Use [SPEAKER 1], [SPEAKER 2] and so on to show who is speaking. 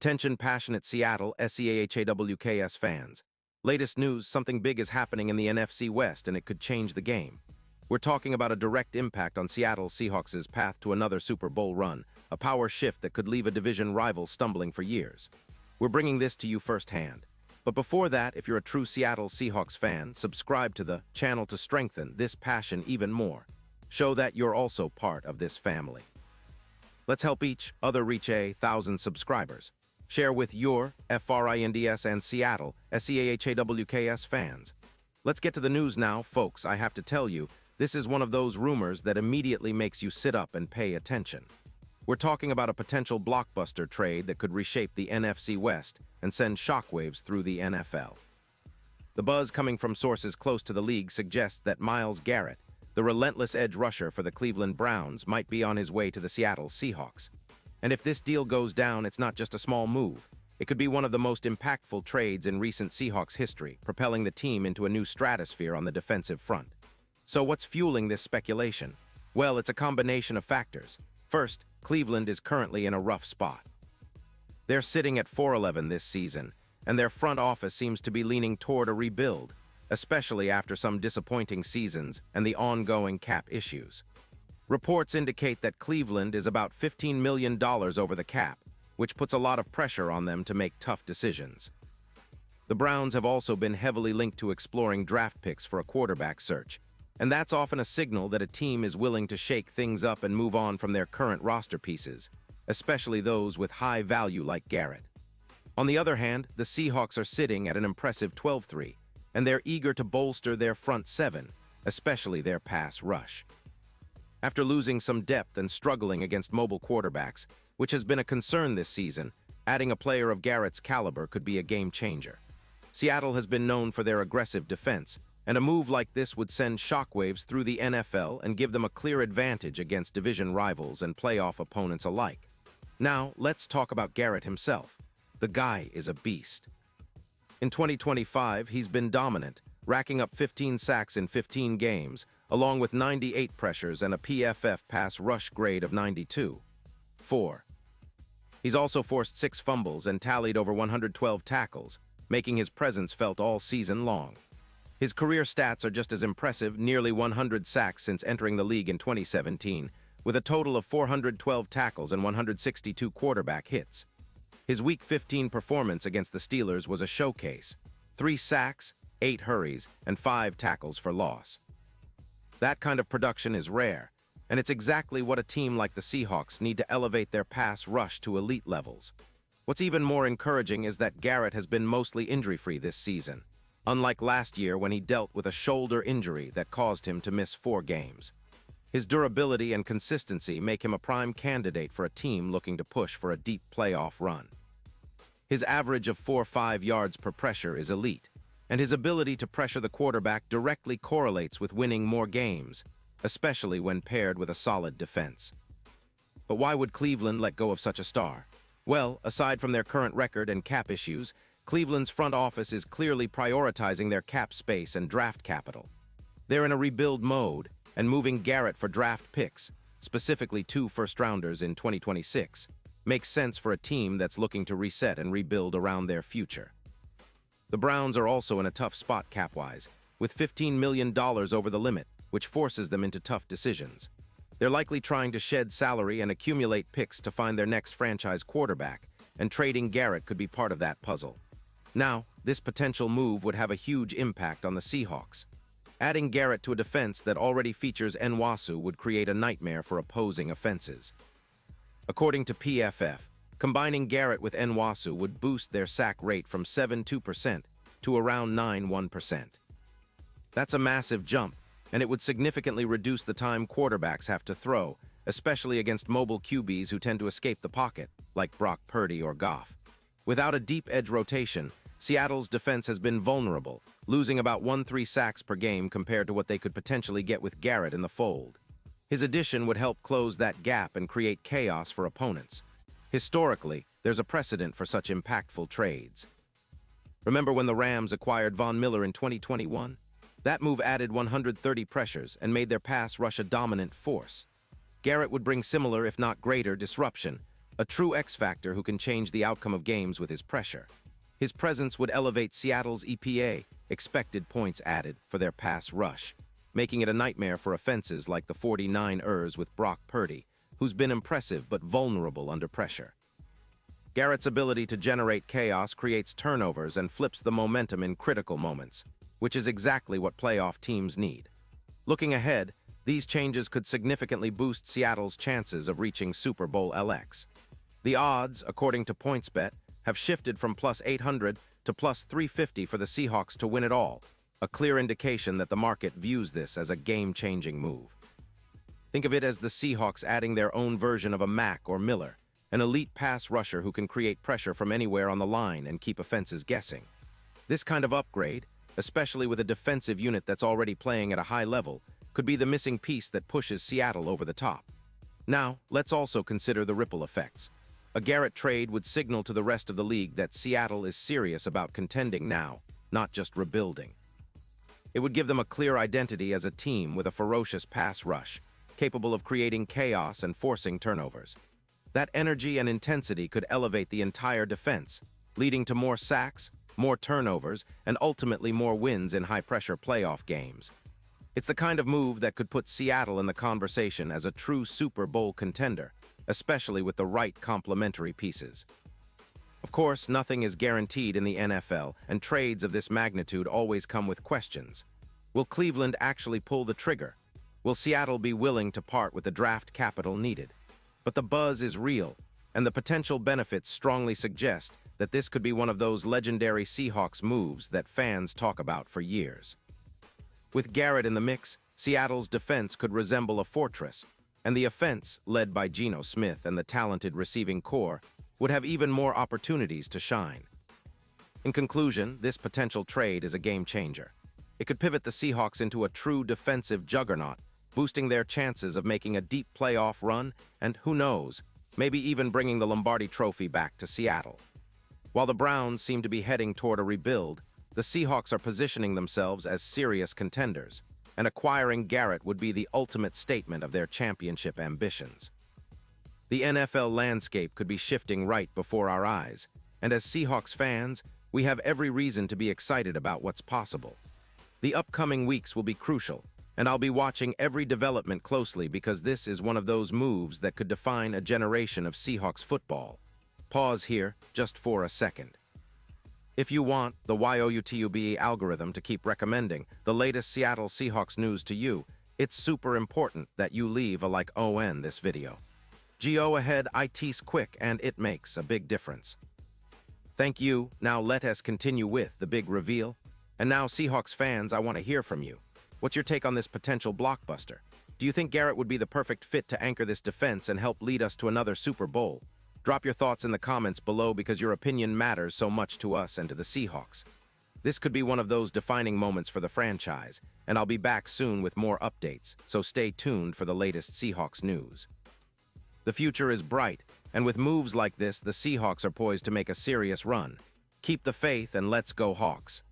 [SPEAKER 1] Attention passionate Seattle Seahawks fans. Latest news, something big is happening in the NFC West and it could change the game. We're talking about a direct impact on Seattle Seahawks' path to another Super Bowl run, a power shift that could leave a division rival stumbling for years. We're bringing this to you firsthand. But before that, if you're a true Seattle Seahawks fan, subscribe to the channel to strengthen this passion even more. Show that you're also part of this family. Let's help each other reach 1,000 subscribers. Share with your FRINDS and Seattle SEAHAWKS fans. Let's get to the news now, folks. I have to tell you, this is one of those rumors that immediately makes you sit up and pay attention. We're talking about a potential blockbuster trade that could reshape the NFC West and send shockwaves through the NFL. The buzz coming from sources close to the league suggests that Myles Garrett, the relentless edge rusher for the Cleveland Browns, might be on his way to the Seattle Seahawks. And if this deal goes down, it's not just a small move. It could be one of the most impactful trades in recent Seahawks history, propelling the team into a new stratosphere on the defensive front. So what's fueling this speculation? Well, it's a combination of factors. First, Cleveland is currently in a rough spot. They're sitting at 4-11 this season, and their front office seems to be leaning toward a rebuild, especially after some disappointing seasons and the ongoing cap issues. Reports indicate that Cleveland is about $15 million over the cap, which puts a lot of pressure on them to make tough decisions. The Browns have also been heavily linked to exploring draft picks for a quarterback search, and that's often a signal that a team is willing to shake things up and move on from their current roster pieces, especially those with high value like Garrett. On the other hand, the Seahawks are sitting at an impressive 12-3, and they're eager to bolster their front seven, especially their pass rush. After losing some depth and struggling against mobile quarterbacks, which has been a concern this season, adding a player of Garrett's caliber could be a game changer. Seattle has been known for their aggressive defense, and a move like this would send shockwaves through the NFL and give them a clear advantage against division rivals and playoff opponents alike. Now, let's talk about Garrett himself. The guy is a beast. In 2025, he's been dominant, racking up 15 sacks in 15 games, along with 98 pressures and a PFF pass rush grade of 92.4. He's also forced 6 fumbles and tallied over 112 tackles, making his presence felt all season long. His career stats are just as impressive, nearly 100 sacks since entering the league in 2017, with a total of 412 tackles and 162 quarterback hits. His Week 15 performance against the Steelers was a showcase: 3 sacks, 8 hurries, and 5 tackles for loss. That kind of production is rare, and it's exactly what a team like the Seahawks need to elevate their pass rush to elite levels. What's even more encouraging is that Garrett has been mostly injury-free this season, unlike last year when he dealt with a shoulder injury that caused him to miss 4 games. His durability and consistency make him a prime candidate for a team looking to push for a deep playoff run. His average of 4.5 yards per pressure is elite, and his ability to pressure the quarterback directly correlates with winning more games, especially when paired with a solid defense. But why would Cleveland let go of such a star? Well, aside from their current record and cap issues, Cleveland's front office is clearly prioritizing their cap space and draft capital. They're in a rebuild mode, and moving Garrett for draft picks, specifically 2 first-rounders in 2026, makes sense for a team that's looking to reset and rebuild around their future. The Browns are also in a tough spot cap-wise, with $15 million over the limit, which forces them into tough decisions. They're likely trying to shed salary and accumulate picks to find their next franchise quarterback, and trading Garrett could be part of that puzzle. Now, this potential move would have a huge impact on the Seahawks. Adding Garrett to a defense that already features Nwosu would create a nightmare for opposing offenses. According to PFF, combining Garrett with Nwosu would boost their sack rate from 7.2% to around 9.1%. That's a massive jump, and it would significantly reduce the time quarterbacks have to throw, especially against mobile QBs who tend to escape the pocket, like Brock Purdy or Goff. Without a deep edge rotation, Seattle's defense has been vulnerable, losing about 1.3 sacks per game compared to what they could potentially get with Garrett in the fold. His addition would help close that gap and create chaos for opponents. Historically, there's a precedent for such impactful trades. Remember when the Rams acquired Von Miller in 2021? That move added 130 pressures and made their pass rush a dominant force. Garrett would bring similar, if not greater, disruption, a true X-factor who can change the outcome of games with his pressure. His presence would elevate Seattle's EPA, expected points added, for their pass rush, making it a nightmare for offenses like the 49ers with Brock Purdy, who's been impressive but vulnerable under pressure. Garrett's ability to generate chaos creates turnovers and flips the momentum in critical moments, which is exactly what playoff teams need. Looking ahead, these changes could significantly boost Seattle's chances of reaching Super Bowl LX. The odds, according to PointsBet, have shifted from plus 800 to plus 350 for the Seahawks to win it all, a clear indication that the market views this as a game-changing move. Think of it as the Seahawks adding their own version of a Mack or Miller, an elite pass rusher who can create pressure from anywhere on the line and keep offenses guessing. This kind of upgrade, especially with a defensive unit that's already playing at a high level, could be the missing piece that pushes Seattle over the top. Now, let's also consider the ripple effects. A Garrett trade would signal to the rest of the league that Seattle is serious about contending now, not just rebuilding. It would give them a clear identity as a team with a ferocious pass rush, capable of creating chaos and forcing turnovers. That energy and intensity could elevate the entire defense, leading to more sacks, more turnovers, and ultimately more wins in high-pressure playoff games. It's the kind of move that could put Seattle in the conversation as a true Super Bowl contender, especially with the right complementary pieces. Of course, nothing is guaranteed in the NFL, and trades of this magnitude always come with questions. Will Cleveland actually pull the trigger? Will Seattle be willing to part with the draft capital needed? But the buzz is real, and the potential benefits strongly suggest that this could be one of those legendary Seahawks moves that fans talk about for years. With Garrett in the mix, Seattle's defense could resemble a fortress, and the offense, led by Geno Smith and the talented receiving core, would have even more opportunities to shine. In conclusion, this potential trade is a game-changer. It could pivot the Seahawks into a true defensive juggernaut, boosting their chances of making a deep playoff run and, who knows, maybe even bringing the Lombardi Trophy back to Seattle. While the Browns seem to be heading toward a rebuild, the Seahawks are positioning themselves as serious contenders, and acquiring Garrett would be the ultimate statement of their championship ambitions. The NFL landscape could be shifting right before our eyes, and as Seahawks fans, we have every reason to be excited about what's possible. The upcoming weeks will be crucial, and I'll be watching every development closely because this is one of those moves that could define a generation of Seahawks football. Pause here, just for a second. If you want the YOUTUBE algorithm to keep recommending the latest Seattle Seahawks news to you, it's super important that you leave a like on this video. Go ahead, it's quick and it makes a big difference. Thank you. Now let us continue with the big reveal. And now, Seahawks fans, I want to hear from you. What's your take on this potential blockbuster? Do you think Garrett would be the perfect fit to anchor this defense and help lead us to another Super Bowl? Drop your thoughts in the comments below because your opinion matters so much to us and to the Seahawks. This could be one of those defining moments for the franchise, and I'll be back soon with more updates, so stay tuned for the latest Seahawks news. The future is bright, and with moves like this, the Seahawks are poised to make a serious run. Keep the faith and let's go Hawks.